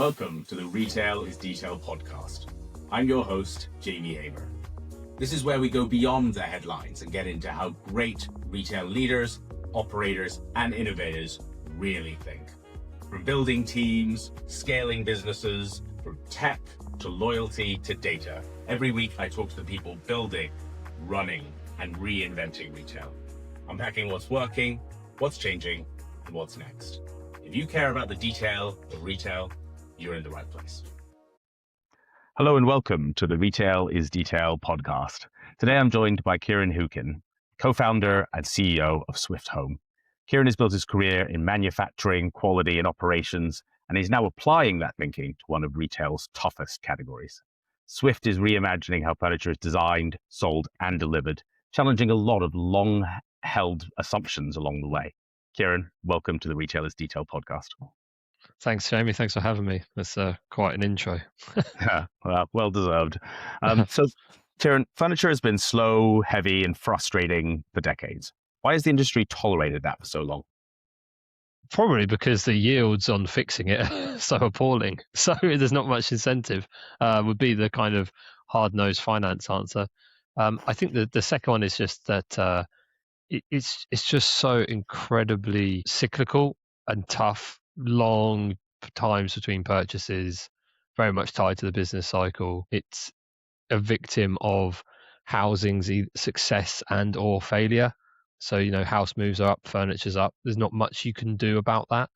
Welcome to the Retail is Detail podcast. I'm your host, Jamie Hamer. This is where we go beyond the headlines and get into how great retail leaders, operators, and innovators really think. From building teams, scaling businesses, from tech to loyalty to data. Every week I talk to the people building, running, and reinventing retail. Unpacking what's working, what's changing, and what's next. If you care about the detail of retail, you're in the right place. Hello and welcome to the Retail is Detail podcast. Today I'm joined by Keiran Hewkin, co-founder and CEO of Swyft Home. Keiran has built his career in manufacturing, quality, and operations, and is now applying that thinking to one of retail's toughest categories. Swyft is reimagining how furniture is designed, sold, and delivered, challenging a lot of long-held assumptions along the way. Keiran, welcome to the Retail is Detail podcast. Thanks, Jamie. Thanks for having me. That's quite an intro. Yeah, well deserved. So, Keiran, furniture has been slow, heavy, and frustrating for decades. Why has the industry tolerated that for so long? Probably because the yields on fixing it are so appalling. So there's not much incentive, would be the kind of hard-nosed finance answer. I think that the second one is just that it's just so incredibly cyclical and tough, long times between purchases, very much tied to the business cycle. It's a victim of housing's success and or failure. So, house moves are up, furniture's up. There's not much you can do about that.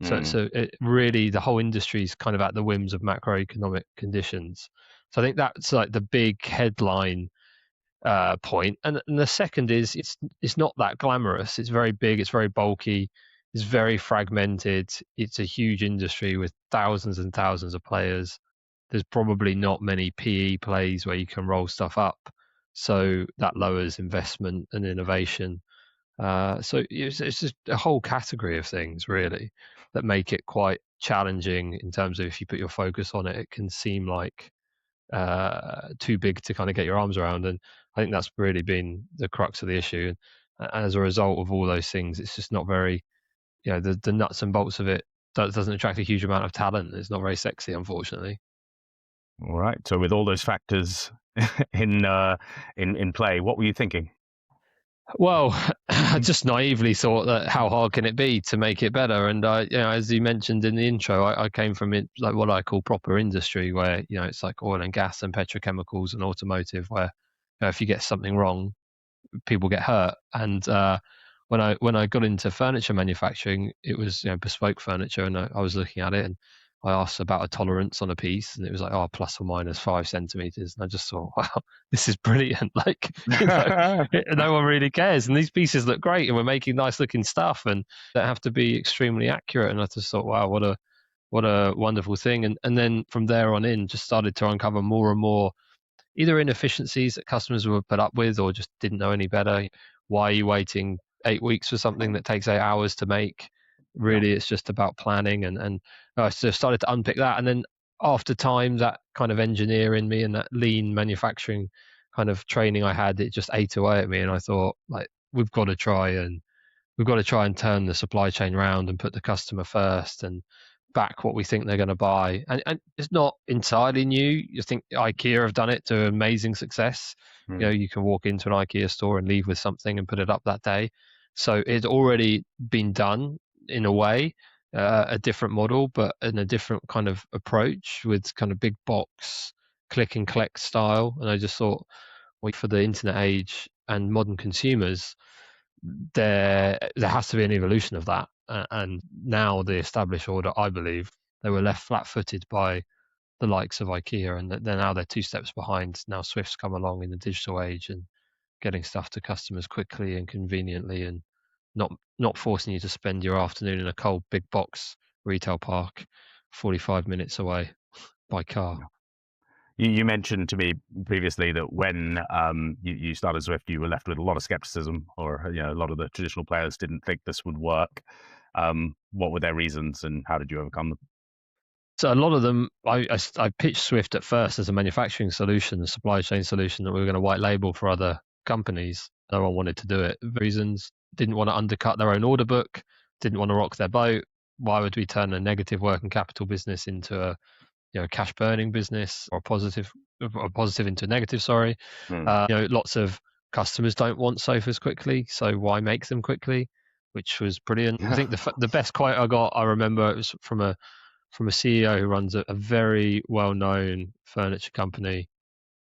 So it really, the whole industry is kind of at the whims of macroeconomic conditions. So I think that's like the big headline point. And the second is it's not that glamorous. It's very big. It's very bulky. It's very fragmented. It's a huge industry with thousands and thousands of players. There's probably not many PE plays where you can roll stuff up. So that lowers investment and innovation. So it's just a whole category of things, really, that make it quite challenging in terms of if you put your focus on it, it can seem like too big to kind of get your arms around. And I think that's really been the crux of the issue. And as a result of all those things, it's just not very, the nuts and bolts of it doesn't attract a huge amount of talent. It's not very sexy, unfortunately. All right. So with all those factors in play, what were you thinking? Well, I just naively thought that how hard can it be to make it better? And as you mentioned in the intro, I came from it, like what I call proper industry, where it's like oil and gas and petrochemicals and automotive, where if you get something wrong, people get hurt. And when I got into furniture manufacturing, it was bespoke furniture, and I was looking at it and I asked about a tolerance on a piece, and it was like, plus or minus 5 centimetres. And I just thought, wow, this is brilliant. Like, no one really cares. And these pieces look great, and we're making nice looking stuff, and they have to be extremely accurate. And I just thought, wow, what a wonderful thing. And then from there on in, just started to uncover more and more either inefficiencies that customers were put up with or just didn't know any better. Why are you waiting 8 weeks for something that takes 8 hours to make? Really, it's just about planning, and I started to unpick that. And then after time, that kind of engineer in me and that lean manufacturing kind of training I had, it just ate away at me. And I thought, like, we've got to try and turn the supply chain around and put the customer first and back what we think they're going to buy. And it's not entirely new. You think IKEA have done it to amazing success. You can walk into an IKEA store and leave with something and put it up that day. So it's already been done in a way, a different model, but in a different kind of approach with kind of big box, click and collect style. And I just thought, for the internet age and modern consumers, there has to be an evolution of that. And now the established order, I believe, they were left flat-footed by the likes of IKEA, and now they're 2 steps behind. Now Swift's come along in the digital age and getting stuff to customers quickly and conveniently, and not forcing you to spend your afternoon in a cold big box retail park 45 minutes away by car. You mentioned to me previously that when you started Swyft, you were left with a lot of skepticism, or a lot of the traditional players didn't think this would work. What were their reasons, and how did you overcome them? So a lot of them, I pitched Swyft at first as a manufacturing solution, a supply chain solution that we were going to white label for other companies. No one wanted to do it. Reasons: didn't want to undercut their own order book, didn't want to rock their boat, why would we turn a negative working capital business into a cash burning business, or a positive into negative? Sorry. Lots of customers don't want sofas quickly, so why make them quickly? Which was brilliant. I think the best quote I remember, it was from a CEO who runs a very well known furniture company,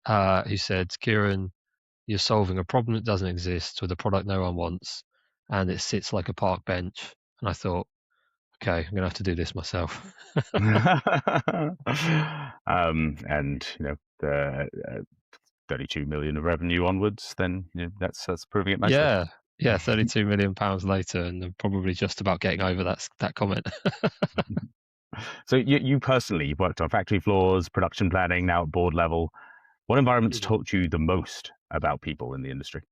who said, "Keiran, you're solving a problem that doesn't exist with a product no one wants, and it sits like a park bench." And I thought, okay, I'm gonna have to do this myself. And the 32 million of revenue onwards, then that's proving it nicely. Yeah, 32 million pounds later, and I'm probably just about getting over that comment. So you personally, you've worked on factory floors, production planning, now at board level. What environments taught you the most about people in the industry?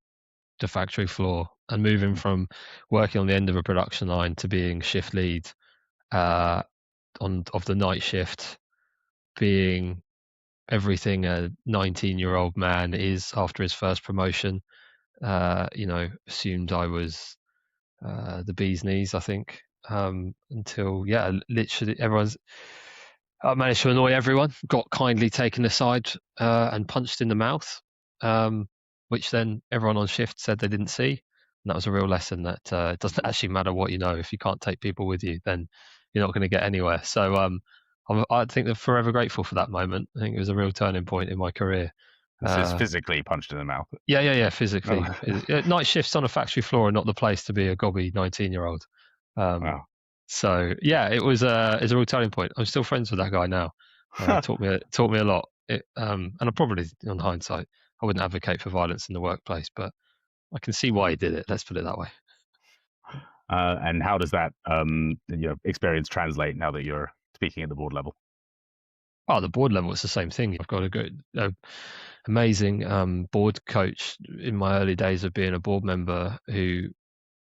The factory floor, and moving from working on the end of a production line to being shift lead of the night shift, being everything a 19-year-old man is after his first promotion. Assumed I was the bee's knees, I think, until literally I managed to annoy everyone, got kindly taken aside and punched in the mouth, which then everyone on shift said they didn't see. And that was a real lesson that it doesn't actually matter what you know. If you can't take people with you, then you're not going to get anywhere. So I think they're forever grateful for that moment. I think it was a real turning point in my career. This is physically punched in the mouth. Yeah, physically. Night shifts on a factory floor are not the place to be a gobby 19-year-old. Wow. So yeah, it's a real turning point. I'm still friends with that guy now. Taught me a lot. And I probably, on hindsight, I wouldn't advocate for violence in the workplace, but I can see why he did it. Let's put it that way. And how does that experience translate now that you're speaking at the board level? Oh, the board level, it's the same thing. I've got a good, amazing board coach in my early days of being a board member, who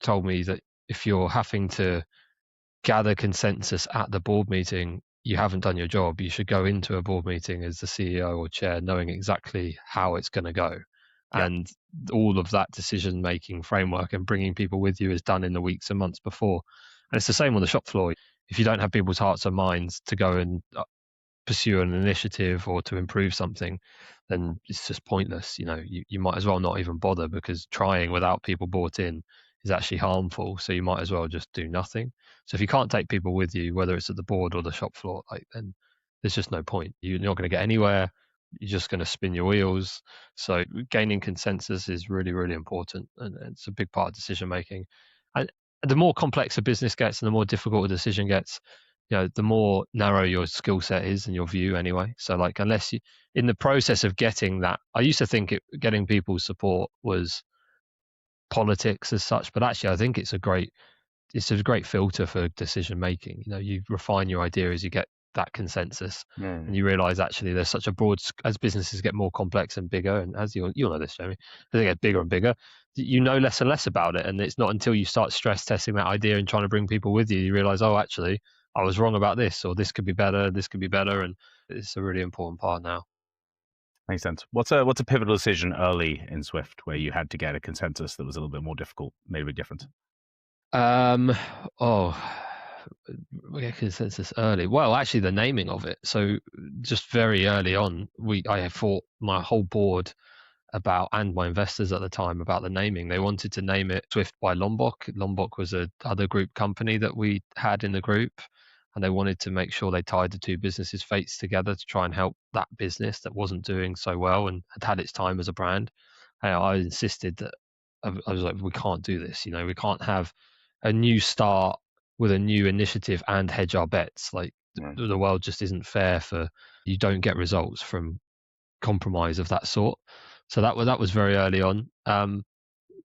told me that if you're having to gather consensus at the board meeting, you haven't done your job. You should go into a board meeting as the CEO or chair knowing exactly how it's going to go. Yeah. And all of that decision making framework and bringing people with you is done in the weeks and months before. And it's the same on the shop floor. If you don't have people's hearts and minds to go and pursue an initiative or to improve something, then it's just pointless. You might as well not even bother, because trying without people bought in is actually harmful. So you might as well just do nothing. So if you can't take people with you, whether it's at the board or the shop floor, then there's just no point. You're not going to get anywhere. You're just going to spin your wheels. So gaining consensus is really, really important, and it's a big part of decision making. And the more complex a business gets and the more difficult a decision gets, the more narrow your skill set is and your view anyway. So unless you, in the process of getting that, I used to think getting people's support was politics as such, but actually I think it's a great filter for decision making. You refine your idea as you get that consensus, and you realize actually there's such a broad, as businesses get more complex and bigger, and as you'll know this, Jamie, as they get bigger and bigger, you know less and less about it. And it's not until you start stress testing that idea and trying to bring people with you, you realize, oh, actually I was wrong about this, or this could be better, and it's a really important part now. Makes sense. What's a pivotal decision early in Swyft where you had to get a consensus that was a little bit more difficult, made a big difference? Consensus early. Well, actually, the naming of it. So just very early on, I fought my whole board and my investors at the time about the naming. They wanted to name it Swyft by Lombok. Lombok was a other group company that we had in the group, and they wanted to make sure they tied the two businesses' fates together to try and help that business that wasn't doing so well and had its time as a brand. And I insisted that I was like, we can't do this. We can't have a new start with a new initiative and hedge our bets. The world just isn't fair. You don't get results from compromise of that sort. So that was very early on.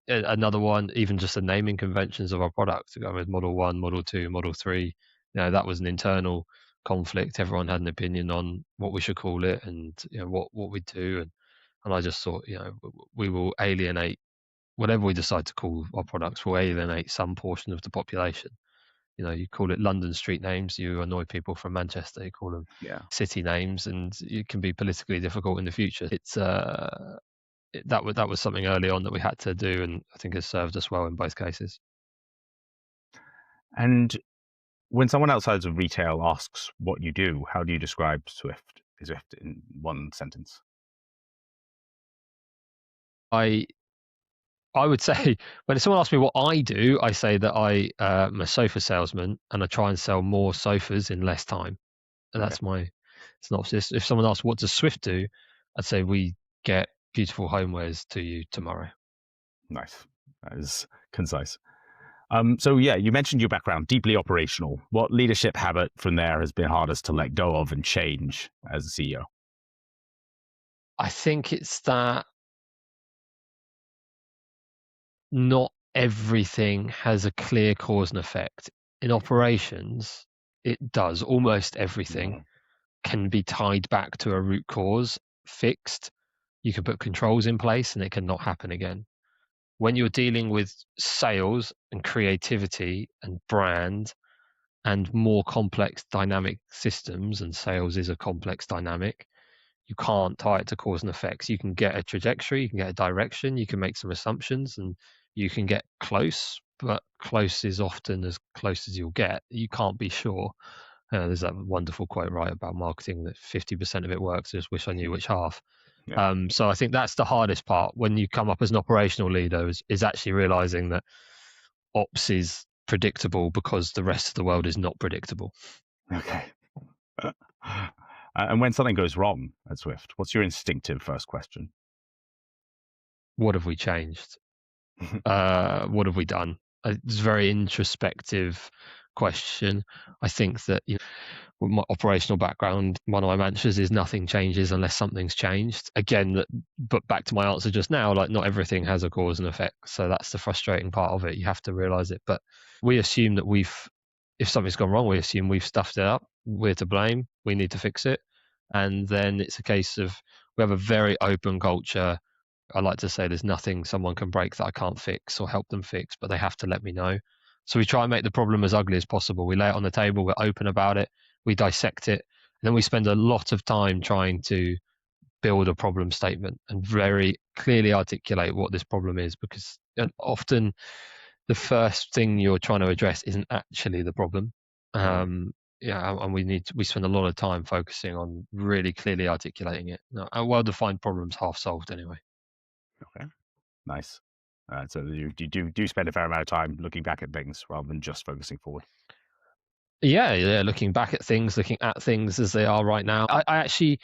Another one, even just the naming conventions of our products, to go with Model 1, Model 2, Model 3, that was an internal conflict. Everyone had an opinion on what we should call it and what we do. And I just thought, we will alienate, whatever we decide to call our products, will alienate some portion of the population. You call it London street names, you annoy people from Manchester. You call them city names, and it can be politically difficult in the future. It's that was something early on that we had to do, and I think has served us well in both cases. And When someone outside of retail asks what you do, how do you describe Swyft in one sentence? I would say when someone asks me what I do, I say that I'm a sofa salesman and I try and sell more sofas in less time. And Okay, that's my synopsis. If someone asks what does Swyft do, I'd say we get beautiful homewares to you tomorrow. nice. That is concise. So yeah, you mentioned your background, deeply operational. What leadership habit from there has been hardest to let go of and change as a CEO? I think it's that not everything has a clear cause and effect. In operations, it does. Almost everything Mm, can be tied back to a root cause, fixed. You can put controls in place and it can not happen again. When you're dealing with sales and creativity and brand and more complex dynamic systems, and sales is a complex dynamic, you can't tie it to cause and effects. You can get a trajectory, you can get a direction, you can make some assumptions, and you can get close, but close is often as close as you'll get. You can't be sure. There's that wonderful quote, right, about marketing that 50% of it works. I just wish I knew which half. yeah. So I think that's the hardest part when you come up as an operational leader is actually realizing that ops is predictable because the rest of the world is not predictable. Okay. And when something goes wrong at Swyft, what's your instinctive first question? What have we changed? What have we done? It's a very introspective question. I think that with my operational background, one of my mantras is nothing changes unless something's changed. Again, but back to my answer just now, like not everything has a cause and effect. So that's the frustrating part of it. You have to realize it. But we assume that if something's gone wrong, we assume we've stuffed it up. We're to blame. We need to fix it. And then it's a case of we have a very open culture. I like to say there's nothing someone can break that I can't fix or help them fix, but they have to let me know. So we try and make the problem as ugly as possible. We lay it on the table, we're open about it, we dissect it, and then we spend a lot of time trying to build a problem statement and very clearly articulate what this problem is, because often the first thing you're trying to address isn't actually the problem. And we spend a lot of time focusing on really clearly articulating it. A well-defined problem's half solved anyway. Okay, nice. So you do spend a fair amount of time looking back at things rather than just focusing forward. Yeah. Looking back at things, looking at things as they are right now. I actually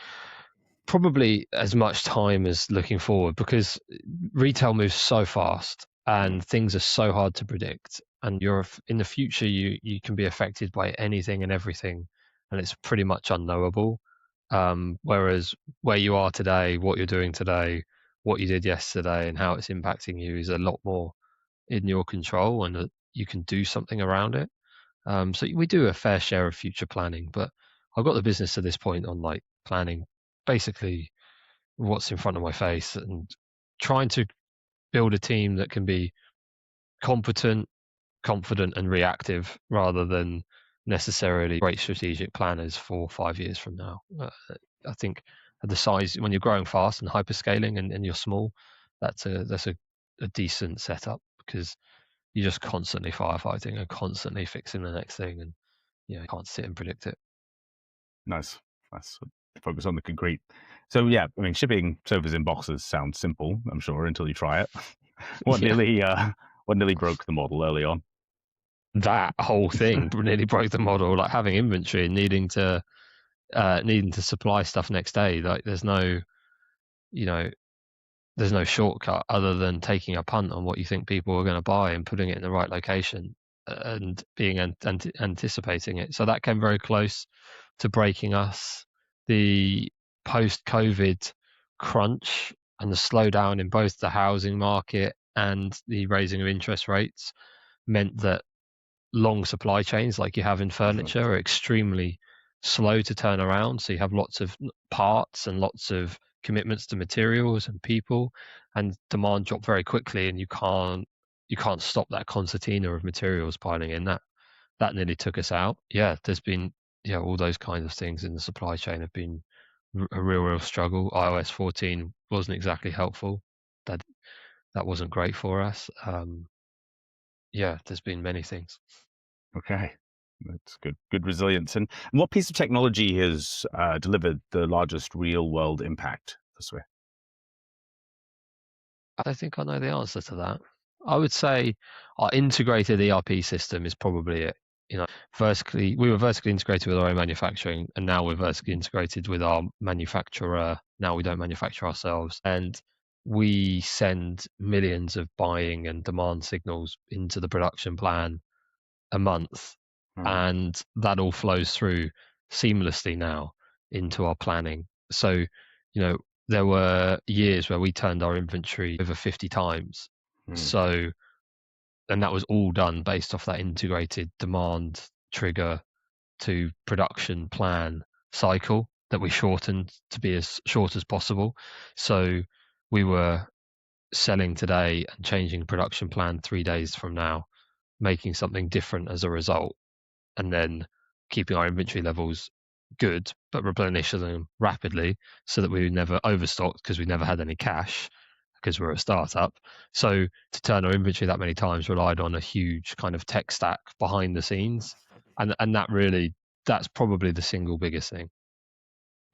probably as much time as looking forward, because retail moves so fast Mm, and things are so hard to predict. And in the future, you can be affected by anything and everything, and it's pretty much unknowable. Whereas where you are today, what you're doing today, what you did yesterday, and how it's impacting you is a lot more in your control, and that you can do something around it. So we do a fair share of future planning, but I've got the business to this point on like planning basically what's in front of my face and trying to build a team that can be competent, confident, and reactive rather than necessarily great strategic planners 4 or 5 years from now. I think at the size when you're growing fast and hyperscaling and you're small, that's a decent setup, because you're just constantly firefighting and constantly fixing the next thing, and you can't sit and predict it. nice. Nice. Focus on the concrete. So yeah, I mean, shipping sofas in boxes sounds simple, I'm sure, until you try it. What Yeah, nearly broke the model early on? that whole thing nearly broke the model. Like having inventory and needing to supply stuff next day. Like you know, there's no shortcut other than taking a punt on what you think people are going to buy and putting it in the right location and being anticipating it. So that came very close to breaking us. The post-COVID crunch and the slowdown in both the housing market and the raising of interest rates meant that long supply chains like you have in Mhm. furniture are extremely slow to turn around. So you have lots of parts and lots of commitments to materials and people, and demand drop very quickly, and you can't stop that concertina of materials piling in. That nearly took us out. Yeah, there's been all those kinds of things in the supply chain have been a real struggle. iOS 14 wasn't exactly helpful. That that wasn't great for us. Yeah, there's been many things. Okay. That's good resilience. And what piece of technology has delivered the largest real world impact for Swift? I don't think I know the answer to that. I would say our integrated ERP system is probably it. We were vertically integrated with our own manufacturing, and now we're vertically integrated with our manufacturer. Now we don't manufacture ourselves, and we send millions of buying and demand signals into the production plan a month, and that all flows through seamlessly now into our planning. So, there were years where we turned our inventory over 50 times. So, and that was all done based off that integrated demand trigger to production plan cycle that we shortened to be as short as possible. So we were selling today and changing production plan 3 days from now, making something different as a result, and then keeping our inventory levels good, but replenishing them rapidly so that we never overstocked because we never had any cash because we're a startup. So to turn our inventory that many times relied on a huge kind of tech stack behind the scenes. And that's probably the single biggest thing.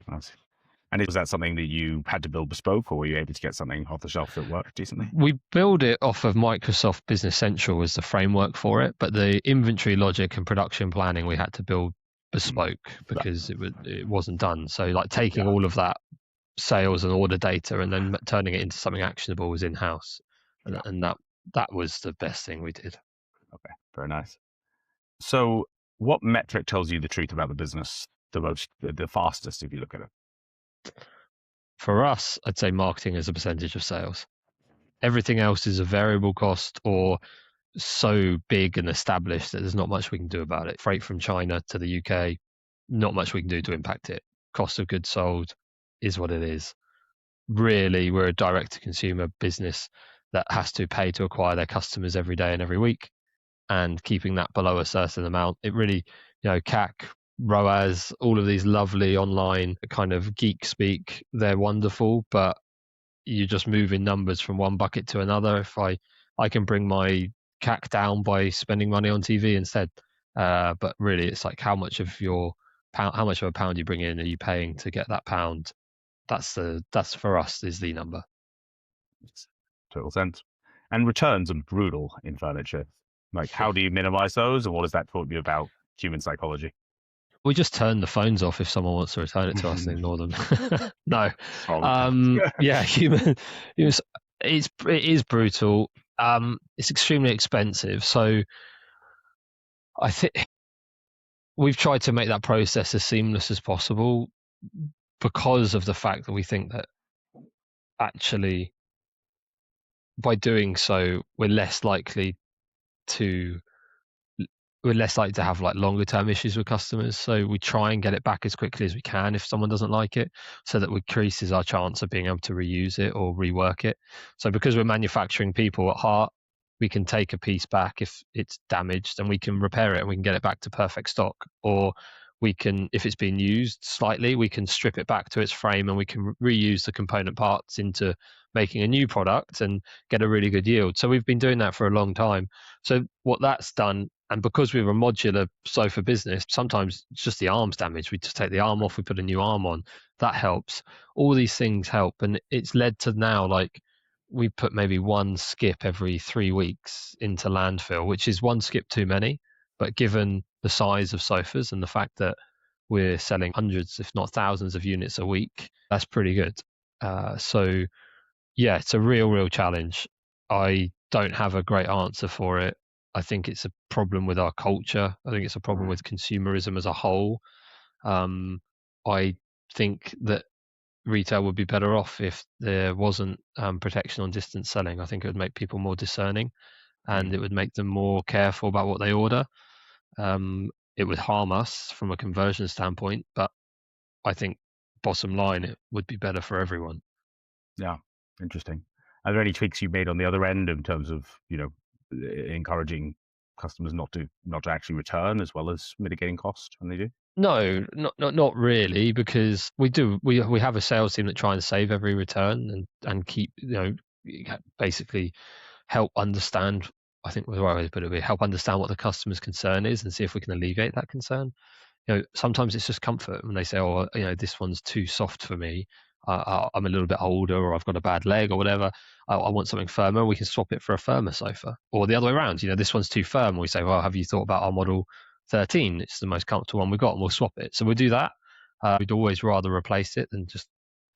And was that something that you had to build bespoke, or were you able to get something off the shelf that worked decently? We build it off of Microsoft Business Central as the framework for it, but the inventory logic and production planning we had to build bespoke because it wasn't done. So like taking all of that sales and order data and then turning it into something actionable was in house, and that was the best thing we did. Okay, very nice. So, what metric tells you the truth about the business the fastest, if you look at it? For us, I'd say marketing as a percentage of sales. Everything else is a variable cost or so big and established that there's not much we can do about it. Freight from China to the UK, not much we can do to impact it. Cost of goods sold is what it is. Really, we're a direct-to-consumer business that has to pay to acquire their customers every day and every week, and keeping that below a certain amount, it really, CAC, ROAS, all of these lovely online kind of geek speak, they're wonderful, but you're just moving numbers from one bucket to another. If I can bring my CAC down by spending money on TV instead, but really it's like how much of a pound you bring in are you paying to get that pound? That's for us is the number. Makes total sense. And returns are brutal in furniture. Like, how do you minimize those, and what does that taught you about human psychology? We just turn the phones off if someone wants to return it to us and ignore them. No, human. It is brutal. It's extremely expensive. So I think we've tried to make that process as seamless as possible because of the fact that we think that actually by doing so we're less likely to have like longer term issues with customers. So we try and get it back as quickly as we can if someone doesn't like it, so that increases our chance of being able to reuse it or rework it. So because we're manufacturing people at heart, we can take a piece back if it's damaged and we can repair it and we can get it back to perfect stock. Or we can, if it's been used slightly, we can strip it back to its frame and we can reuse the component parts into making a new product and get a really good yield. So we've been doing that for a long time. So what that's done, and because we were a modular sofa business, sometimes it's just the arm's damaged. We just take the arm off, we put a new arm on. That helps. All these things help. And it's led to now, like, we put maybe one skip every 3 weeks into landfill, which is one skip too many. But given the size of sofas and the fact that we're selling hundreds, if not thousands of units a week, that's pretty good. So yeah, it's a real challenge. I don't have a great answer for it. I think it's a problem with our culture. I think it's a problem with consumerism as a whole. I think that retail would be better off if there wasn't protection on distance selling. I think it would make people more discerning, and it would make them more careful about what they order. It would harm us from a conversion standpoint, but I think bottom line, it would be better for everyone. Yeah, interesting. Are there any tweaks you made on the other end in terms of, encouraging customers not to actually return, as well as mitigating cost when they do? No, not really, because we have a sales team that try and save every return and keep, basically help understand I think the right way to put it would be help understand what the customer's concern is and see if we can alleviate that concern. Sometimes it's just comfort when they say, "Oh, this one's too soft for me. I'm a little bit older, or I've got a bad leg, or whatever. I want something firmer." We can swap it for a firmer sofa, or the other way around. This one's too firm. We say, "Well, have you thought about our model 13? It's the most comfortable one we got, and we'll swap it." So we'll do that. We'd always rather replace it than just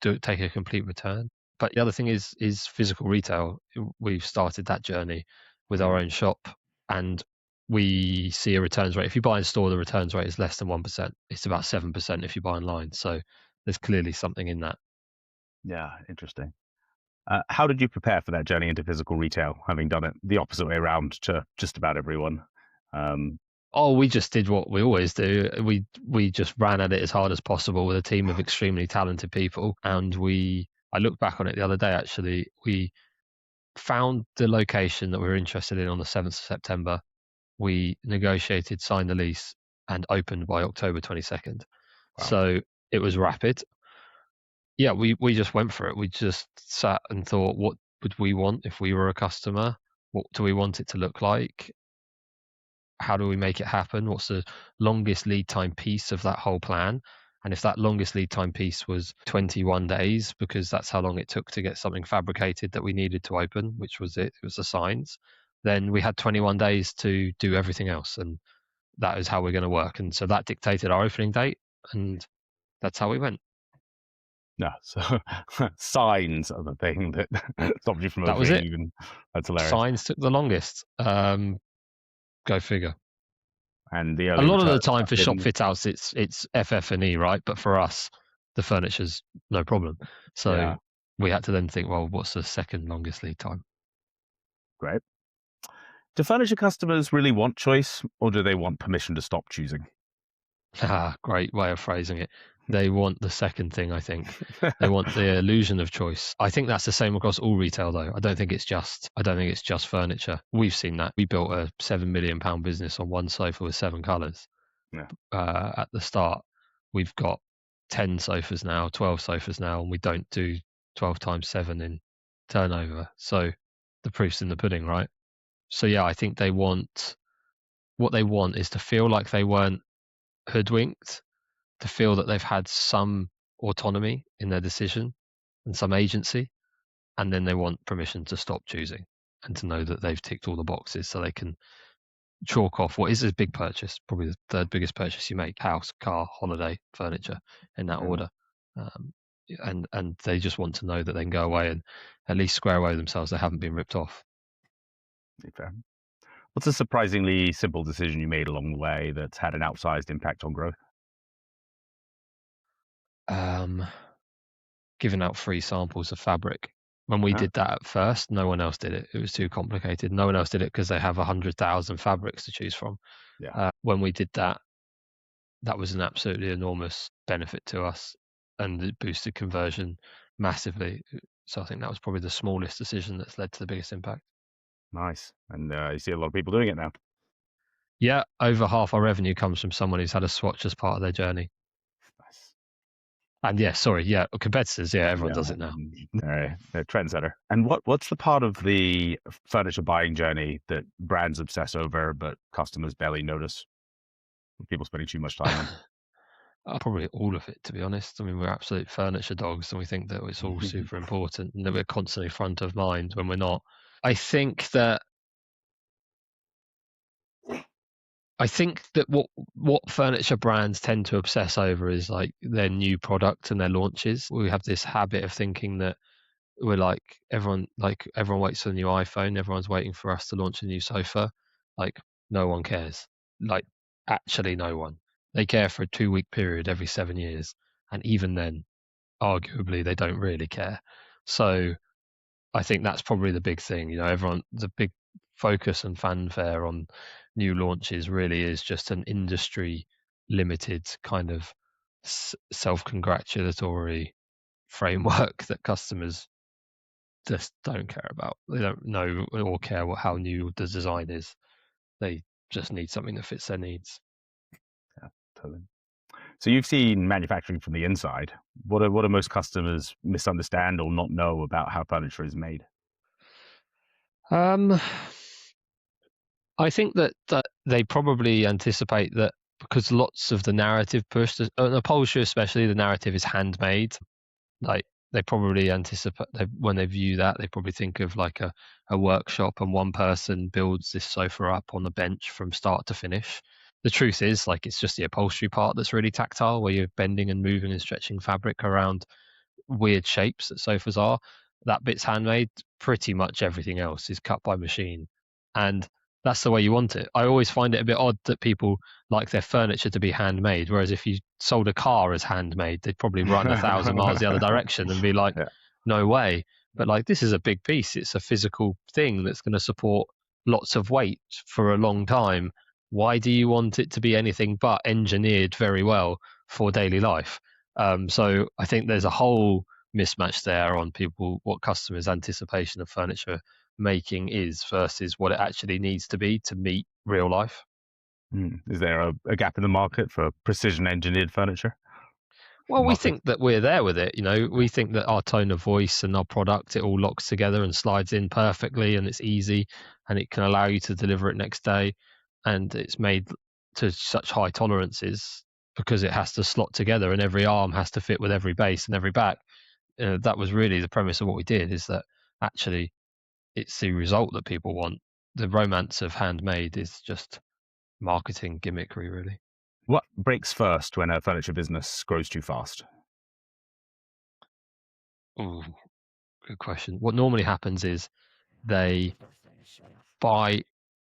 take a complete return. But the other thing is physical retail. We've started that journey with our own shop, and we see a returns rate. If you buy in store, the returns rate is less than 1%. It's about 7% if you buy online. So there's clearly something in that. Yeah, interesting. How did you prepare for that journey into physical retail, having done it the opposite way around to just about everyone? We just did what we always do. We just ran at it as hard as possible with a team of extremely talented people. And I looked back on it the other day, actually. We found the location that we were interested in on the 7th of September. We negotiated, signed the lease, and opened by October 22nd. Wow. So it was rapid. Yeah, we just went for it. We just sat and thought, what would we want if we were a customer? What do we want it to look like? How do we make it happen? What's the longest lead time piece of that whole plan? And if that longest lead time piece was 21 days, because that's how long it took to get something fabricated that we needed to open, which was it was the signs, then we had 21 days to do everything else. And that is how we're going to work. And so that dictated our opening date. And that's how we went. No, so signs are the thing that stopped you from That was opening it. even. That's hilarious. Signs took the longest. Go figure. And the A early lot of the returns time have for shop been- fit outs, it's FF&E, right? But for us, the furniture's no problem. So Yeah. we had to then think, well, what's the second longest lead time? Great. Do furniture customers really want choice, or do they want permission to stop choosing? Great way of phrasing it. They want the second thing, I think. They want the illusion of choice. I think that's the same across all retail, though. I don't think it's just furniture. We've seen that. We built a £7 million business on one sofa with 7 colours. Yeah. At the start, we've got 10 sofas now, 12 sofas now, and we don't do 12 times 7 in turnover. So the proof's in the pudding, right? So yeah, I think what they want is to feel like they weren't hoodwinked, to feel that they've had some autonomy in their decision and some agency, and then they want permission to stop choosing and to know that they've ticked all the boxes so they can chalk off what is a big purchase, probably the third biggest purchase you make: house, car, holiday, furniture, in that order. And they just want to know that they can go away and at least square away themselves. They haven't been ripped off. Fair. What's a surprisingly simple decision you made along the way that's had an outsized impact on growth? Giving out free samples of fabric. When we did that at first, no one else did it. It was too complicated. No one else did it because they have 100,000 fabrics to choose from. Yeah. When we did that, that was an absolutely enormous benefit to us, and it boosted conversion massively. So I think that was probably the smallest decision that's led to the biggest impact. Nice. And you see a lot of people doing it now. Yeah, over half our revenue comes from someone who's had a swatch as part of their journey. Nice. And competitors, everyone does it now. They're trendsetter. And what's the part of the furniture buying journey that brands obsess over, but customers barely notice? People spending too much time on? Probably all of it, to be honest. I mean, we're absolute furniture dogs, and we think that it's all super important and that we're constantly front of mind when we're not. I think that what furniture brands tend to obsess over is like their new product and their launches. We have this habit of thinking that we're like everyone waits for the new iPhone. Everyone's waiting for us to launch a new sofa. Like, no one cares. Like, actually no one. They care for a 2-week period every 7 years. And even then, arguably, they don't really care. So I think that's probably the big thing. The big focus and fanfare on new launches really is just an industry limited kind of self-congratulatory framework that customers just don't care about. They don't know or care how new the design is. They just need something that fits their needs. Yeah, totally. So you've seen manufacturing from the inside. What do most customers misunderstand or not know about how furniture is made? I think that they probably anticipate that because lots of the narrative pushed, upholstery especially, the narrative is handmade. Like they probably anticipate when they view that, they probably think of like a workshop and one person builds this sofa up on the bench from start to finish. The truth is, like, it's just the upholstery part that's really tactile, where you're bending and moving and stretching fabric around weird shapes that sofas are. That bit's handmade. Pretty much everything else is cut by machine, and that's the way you want it. I always find it a bit odd that people like their furniture to be handmade, whereas if you sold a car as handmade, they'd probably run 1,000 miles the other direction and be like, Yeah. "No way!" But like, this is a big piece. It's a physical thing that's going to support lots of weight for a long time. Why do you want it to be anything but engineered very well for daily life? So I think there's a whole mismatch there on what customers' anticipation of furniture making is versus what it actually needs to be to meet real life. Is there a gap in the market for precision engineered furniture? Well, we Market. think that we're there with it. We think that our tone of voice and our product, it all locks together and slides in perfectly, and it's easy, and it can allow you to deliver it next day, and it's made to such high tolerances because it has to slot together, and every arm has to fit with every base and every back. That was really the premise of what we did, is that actually it's the result that people want. The romance of handmade is just marketing gimmickry, really. What breaks first when a furniture business grows too fast? Ooh, good question. What normally happens is they buy,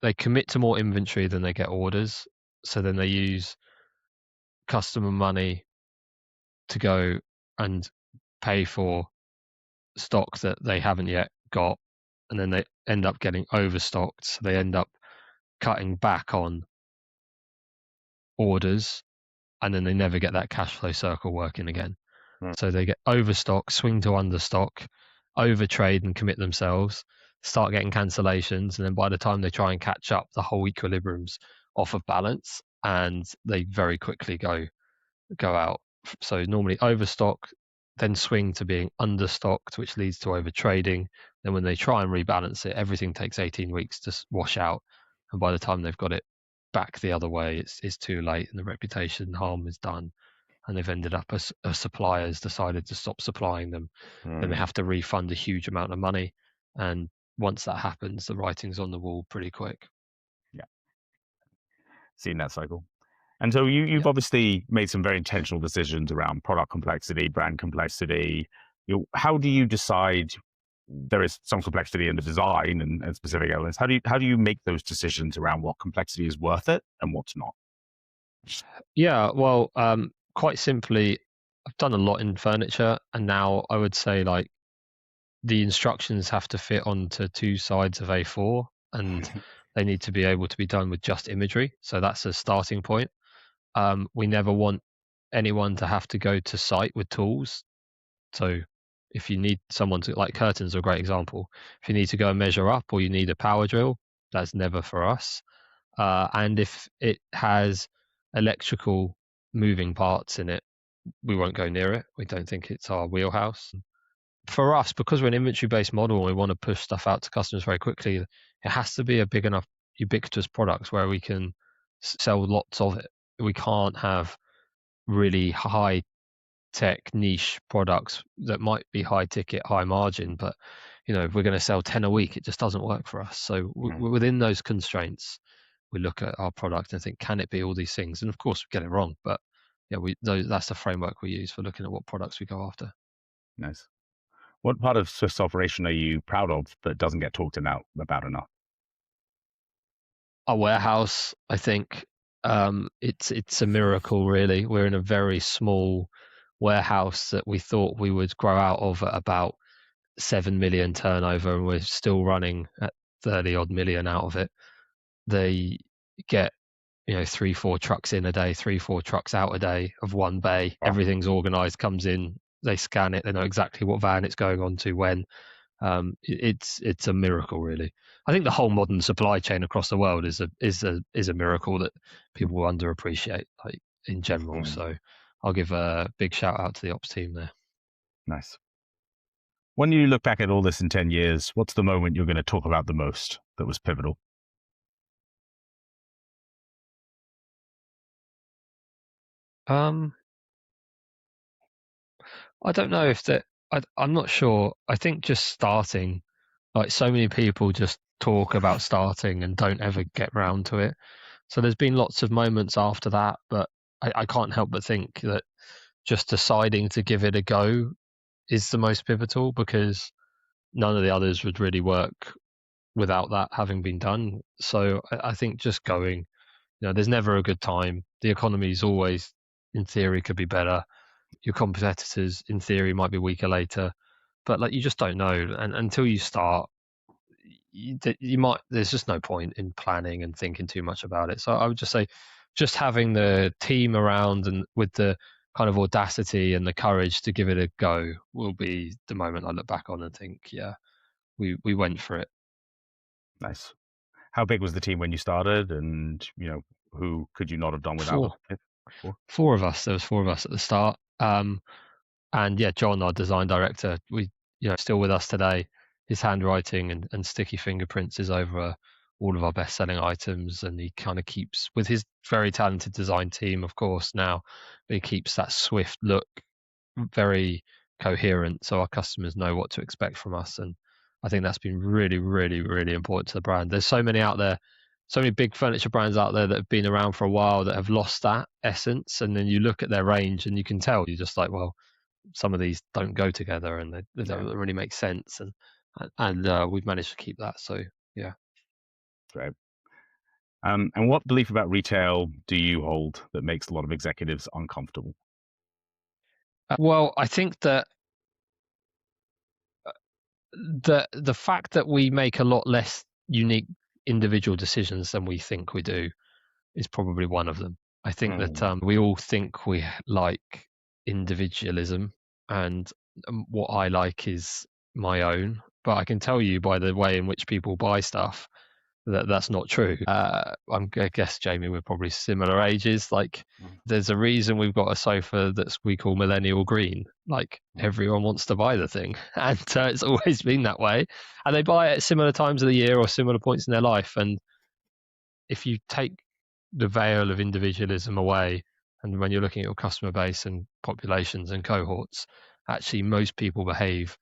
they commit to more inventory than they get orders. So then they use customer money to go and pay for stock that they haven't yet got. And then they end up getting overstocked. So they end up cutting back on orders, and then they never get that cash flow circle working again. Hmm. So they get overstock, swing to understock, overtrade and commit themselves, start getting cancellations, and then by the time they try and catch up, the whole equilibrium's off of balance, and they very quickly go out. So normally overstock, then swing to being understocked, which leads to overtrading. Then when they try and rebalance it, everything takes 18 weeks to wash out, and by the time they've got it back the other way, it's too late, and the reputation harm is done, and they've ended up as suppliers decided to stop supplying them. Then they have to refund a huge amount of money, and once that happens, the writing's on the wall pretty quick. Yeah, seen that cycle. And so you've Yeah. obviously made some very intentional decisions around product complexity, brand complexity. How do you decide there is some complexity in the design and specific elements? How do you make those decisions around what complexity is worth it and what's not? Yeah, well, quite simply, I've done a lot in furniture, and now I would say like the instructions have to fit onto two sides of A4, and they need to be able to be done with just imagery. So that's a starting point. We never want anyone to have to go to site with tools. So if you need someone to, like, curtains are a great example. If you need to go and measure up or you need a power drill, that's never for us. And if it has electrical moving parts in it, we won't go near it. We don't think it's our wheelhouse. For us, because we're an inventory based model and we want to push stuff out to customers very quickly, it has to be a big enough ubiquitous product where we can sell lots of it. We can't have really high tech niche products that might be high ticket, high margin, but if we're going to sell 10 a week, it just doesn't work for us. So within those constraints, we look at our product and think, can it be all these things? And of course, we get it wrong, but yeah, that's the framework we use for looking at what products we go after. Nice. What part of Swift's operation are you proud of that doesn't get talked about enough? Our warehouse, I think, it's a miracle, really. We're in a very small warehouse that we thought we would grow out of at about 7 million turnover, and we're still running at 30 odd million out of it. They get 3-4 trucks in a day, 3-4 trucks out a day of one bay. Wow. Everything's organized, comes in, they scan it, they know exactly what van it's going on to when. It's a miracle, really. I think the whole modern supply chain across the world is a miracle that people underappreciate, like, in general. So I'll give a big shout out to the ops team there. Nice. When you look back at all this in 10 years, what's the moment you're going to talk about the most that was pivotal? Um, I don't know if that. I'm not sure. I think just starting, like so many people just talk about starting and don't ever get round to it. So there's been lots of moments after that, but I can't help but think that just deciding to give it a go is the most pivotal, because none of the others would really work without that having been done. So I think just going, there's never a good time. The economy is always, in theory, could be better. Your competitors, in theory, might be weaker later, but like you just don't know. And until you start, you might. There's just no point in planning and thinking too much about it. So I would just say, just having the team around and with the kind of audacity and the courage to give it a go will be the moment I look back on and think, yeah, we went for it. Nice. How big was the team when you started, and who could you not have done without? Four, four of us. There was four of us at the start. And yeah, John, our design director, still with us today. His handwriting and sticky fingerprints is over all of our best-selling items, and he kind of keeps, with his very talented design team, of course, now, but he keeps that Swyft look very coherent, so our customers know what to expect from us. And I think that's been really, really, really important to the brand. There's so many out there, so many big furniture brands out there that have been around for a while that have lost that essence. And then you look at their range and you can tell, you're just like, well, some of these don't go together and they don't really make sense. And we've managed to keep that. So yeah. Right. And what belief about retail do you hold that makes a lot of executives uncomfortable? Well, I think that the fact that we make a lot less unique individual decisions than we think we do is probably one of them. I think that we all think we like individualism, and what I like is my own. But I can tell you by the way in which people buy stuff that that's not true. I guess, Jamie, we're probably similar ages. Like, there's a reason we've got a sofa we call millennial green. Like, everyone wants to buy the thing, and it's always been that way. And they buy it at similar times of the year or similar points in their life. And if you take the veil of individualism away, and when you're looking at your customer base and populations and cohorts, actually most people behave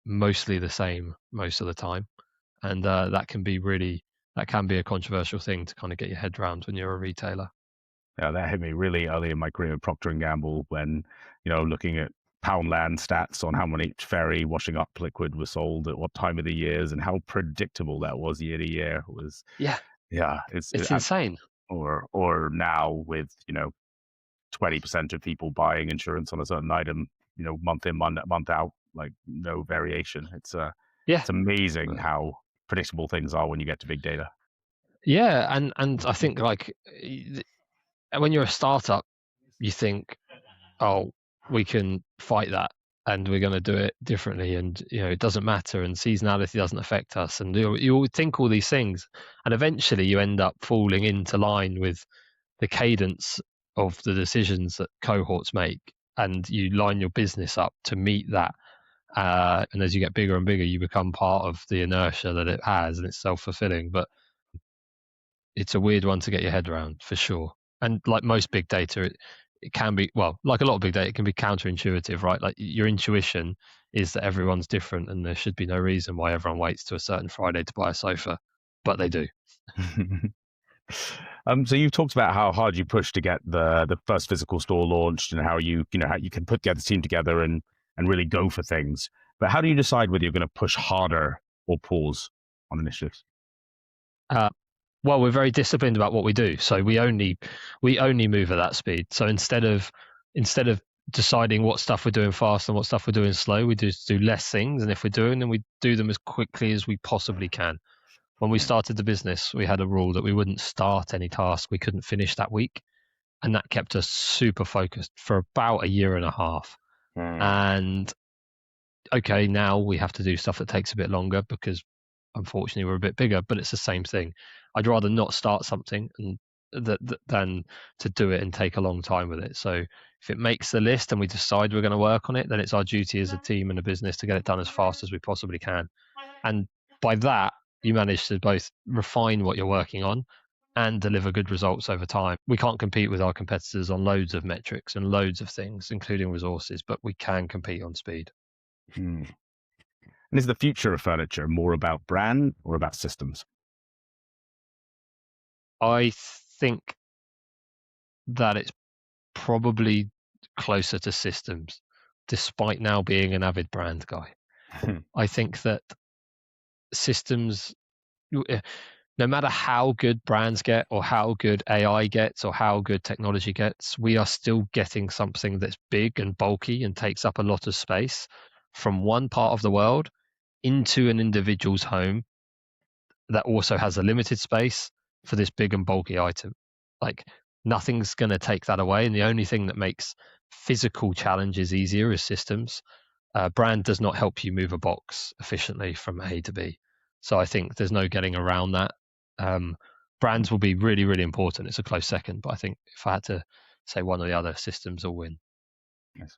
mostly the same most of the time. And that can be a controversial thing to kind of get your head around when you're a retailer. Yeah, that hit me really early in my career at Procter and Gamble when, looking at Poundland stats on how many ferry washing up liquid was sold at what time of the years and how predictable that was year to year was. Yeah, Yeah, it's insane. Or now with 20% of people buying insurance on a certain item, month in, month out, like no variation. It's amazing how predictable things are when you get to big data. Yeah, and I think, like, when you're a startup, you think, oh, we can fight that and we're going to do it differently, and it doesn't matter, and seasonality doesn't affect us, and you think all these things, and eventually you end up falling into line with the cadence of the decisions that cohorts make, and you line your business up to meet that. And as you get bigger and bigger, you become part of the inertia that it has, and it's self-fulfilling. But it's a weird one to get your head around, for sure. And like most big data, it can be, well, like a lot of big data, it can be counterintuitive, right? Like, your intuition is that everyone's different and there should be no reason why everyone waits to a certain Friday to buy a sofa, but they do. So you've talked about how hard you pushed to get the first physical store launched, and how you can put the team together and really go for things. But how do you decide whether you're going to push harder or pause on initiatives? Well, we're very disciplined about what we do, so we only move at that speed. So instead of deciding what stuff we're doing fast and what stuff we're doing slow, we do less things, and if we're doing them, we do them as quickly as we possibly can. When we started the business, we had a rule that we wouldn't start any task we couldn't finish that week, and that kept us super focused for about a year and a half. And okay, now we have to do stuff that takes a bit longer because unfortunately we're a bit bigger, but it's the same thing. I'd rather not start something than to do it and take a long time with it. So if it makes the list and we decide we're going to work on it, then it's our duty as a team and a business to get it done as fast as we possibly can. And by that, you manage to both refine what you're working on and deliver good results over time. We can't compete with our competitors on loads of metrics and loads of things, including resources, but we can compete on speed. And is the future of furniture more about brand or about systems? I think that it's probably closer to systems, despite now being an avid brand guy. I think that systems, no matter how good brands get or how good AI gets or how good technology gets, we are still getting something that's big and bulky and takes up a lot of space from one part of the world into an individual's home that also has a limited space for this big and bulky item. Like, nothing's going to take that away. And the only thing that makes physical challenges easier is systems. Brand does not help you move a box efficiently from A to B. So I think there's no getting around that. Brands will be really, really important. It's a close second, but I think if I had to say one or the other, systems will win. Yes.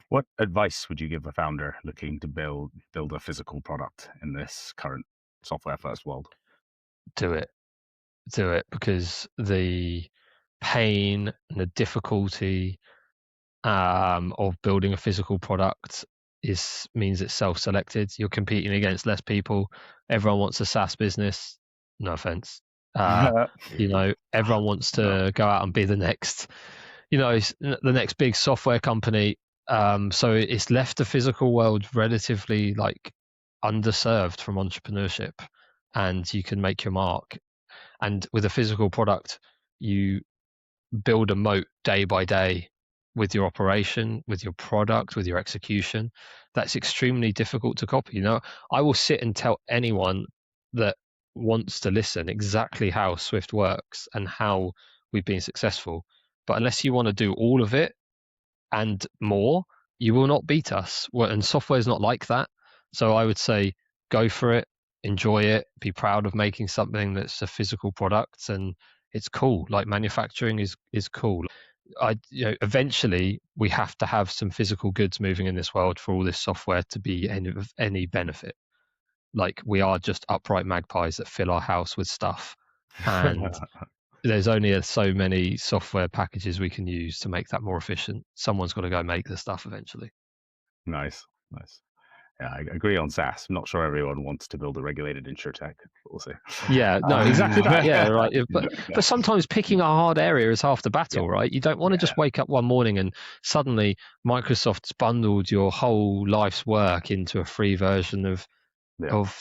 What advice would you give a founder looking to build a physical product in this current software first world? Do it, because the pain and the difficulty of building a physical product means it's self-selected. You're competing against less people. Everyone wants a SaaS business. No offense. Everyone wants to go out and be the next, the next big software company. So it's left the physical world relatively underserved from entrepreneurship, and you can make your mark. And with a physical product, you build a moat day by day with your operation, with your product, with your execution. That's extremely difficult to copy. I will sit and tell anyone that wants to listen exactly how Swyft works and how we've been successful. But unless you want to do all of it and more, you will not beat us. And software is not like that. So I would say go for it, enjoy it, be proud of making something that's a physical product, and it's cool. Like, manufacturing is cool. Eventually we have to have some physical goods moving in this world for all this software to be any benefit. Like, we are just upright magpies that fill our house with stuff, and there's only so many software packages we can use to make that more efficient. Someone's got to go make the stuff eventually. Nice. Yeah, I agree on SaaS. I'm not sure everyone wants to build a regulated insurtech. We'll see. Yeah, no, exactly that. Yeah, right. But sometimes picking a hard area is half the battle, right? You don't want to just wake up one morning and suddenly Microsoft's bundled your whole life's work into a free version of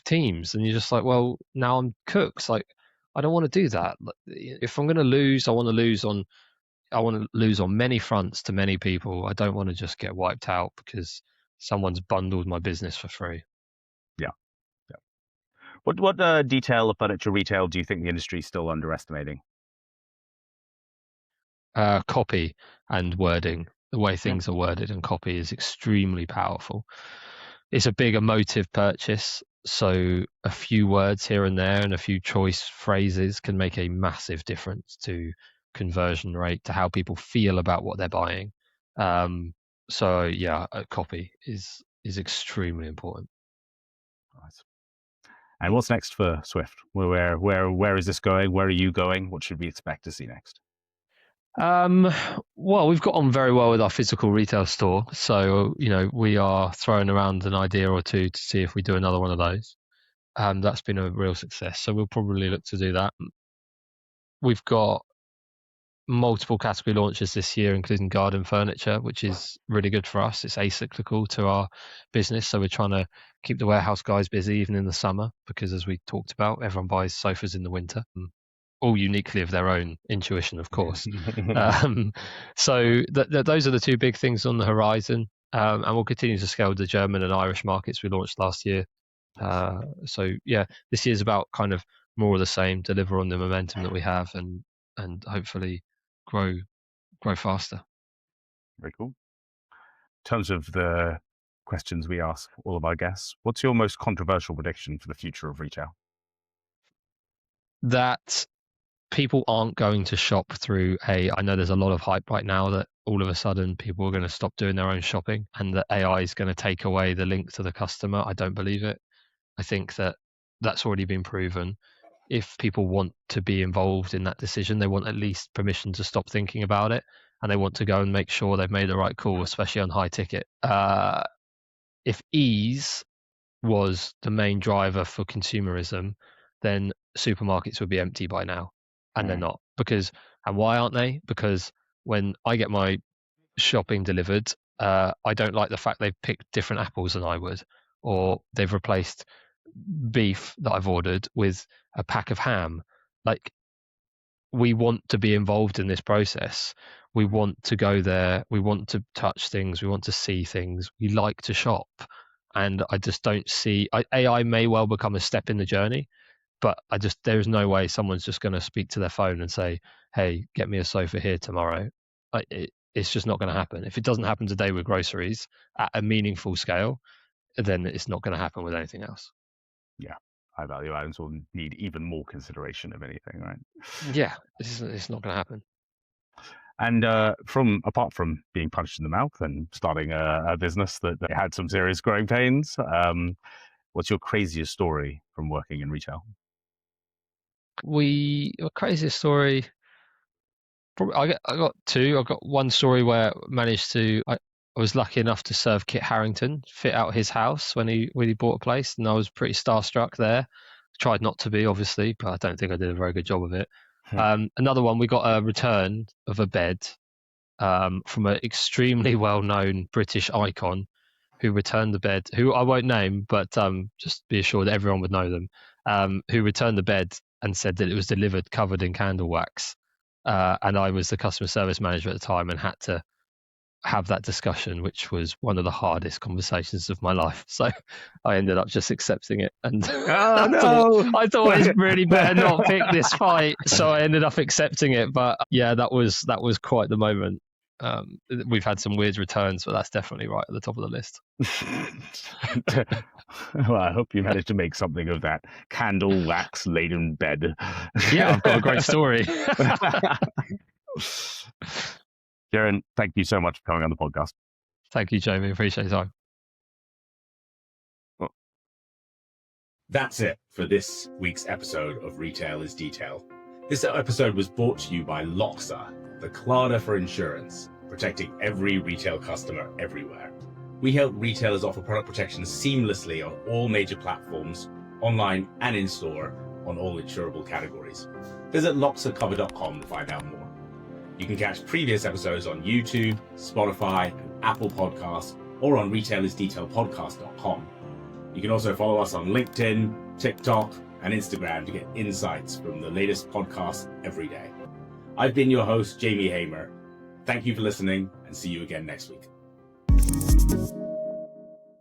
Teams, and you're just like, well, now I'm cooked. Like, I don't want to do that. If I'm going to lose, I want to lose on many fronts to many people. I don't want to just get wiped out because someone's bundled my business for free. Yeah. What detail of furniture retail do you think the industry is still underestimating? Copy and wording. The way things are worded and copy is extremely powerful. It's a big emotive purchase, so a few words here and there and a few choice phrases can make a massive difference to conversion rate, to how people feel about what they're buying. So yeah, copy is extremely important. Nice. And what's next for Swyft? Where is this going? Where are you going? What should we expect to see next? Well, we've got on very well with our physical retail store, so we are throwing around an idea or two to see if we do another one of those. That's been a real success, so we'll probably look to do that. We've got multiple category launches this year, including garden furniture, which is really good for us. It's acyclical to our business, so we're trying to keep the warehouse guys busy even in the summer, because as we talked about, everyone buys sofas in the winter, all uniquely of their own intuition, of course. So those are the two big things on the horizon, and we'll continue to scale the German and Irish markets we launched last year. So yeah, this year's about kind of more of the same, deliver on the momentum that we have, and hopefully grow faster. Very cool. In terms of the questions we ask all of our guests, what's your most controversial prediction for the future of retail? That people aren't going to shop through I know there's a lot of hype right now that all of a sudden people are going to stop doing their own shopping and that AI is going to take away the link to the customer. I don't believe it. I think that that's already been proven. if people want to be involved in that decision, they want at least permission to stop thinking about it, and they want to go and make sure they've made the right call, especially on high ticket. If ease was the main driver for consumerism, then supermarkets would be empty by now, and they're not. And why aren't they? Because when I get my shopping delivered, I don't like the fact they've picked different apples than I would, or they've replaced beef that I've ordered with a pack of ham. Like, we want to be involved in this process. We want to go there. We want to touch things. We want to see things. We like to shop. And I just don't see AI may well become a step in the journey, but there's no way someone's just going to speak to their phone and say, hey, get me a sofa here tomorrow. It's just not going to happen. If it doesn't happen today with groceries at a meaningful scale, then it's not going to happen with anything else. Yeah. High value items will need even more consideration, if anything, right? Yeah, it's not going to happen. And apart from being punched in the mouth and starting a business that had some serious growing pains, what's your craziest story from working in retail? Craziest story. I got two. I got one story where I was lucky enough to serve Kit Harington fit out his house when he bought a place, and I was pretty starstruck there. Tried not to be, obviously, but I don't think I did a very good job of it. Another one, we got a return of a bed from an extremely well-known British icon who returned the bed, who I won't name, but just be assured that everyone would know them, who returned the bed and said that it was delivered covered in candle wax. And I was the customer service manager at the time and had to have that discussion, which was one of the hardest conversations of my life. So I ended up just accepting it. And I thought it's really better not pick this fight. So I ended up accepting it. But yeah, that was quite the moment. We've had some weird returns, but that's definitely right at the top of the list. Well, I hope you managed to make something of that candle wax laden bed. Yeah, I've got a great story. Keiran, thank you so much for coming on the podcast. Thank you, Jamie. Appreciate your time. That's it for this week's episode of Retail is Detail. This episode was brought to you by Loxa, the Clada for insurance, protecting every retail customer everywhere. We help retailers offer product protection seamlessly on all major platforms, online and in-store, on all insurable categories. Visit loxacover.com to find out more. You can catch previous episodes on YouTube, Spotify, and Apple Podcasts, or on retailisdetailpodcast.com. You can also follow us on LinkedIn, TikTok, and Instagram to get insights from the latest podcasts every day. I've been your host, Jamie Hamer. Thank you for listening, and see you again next week.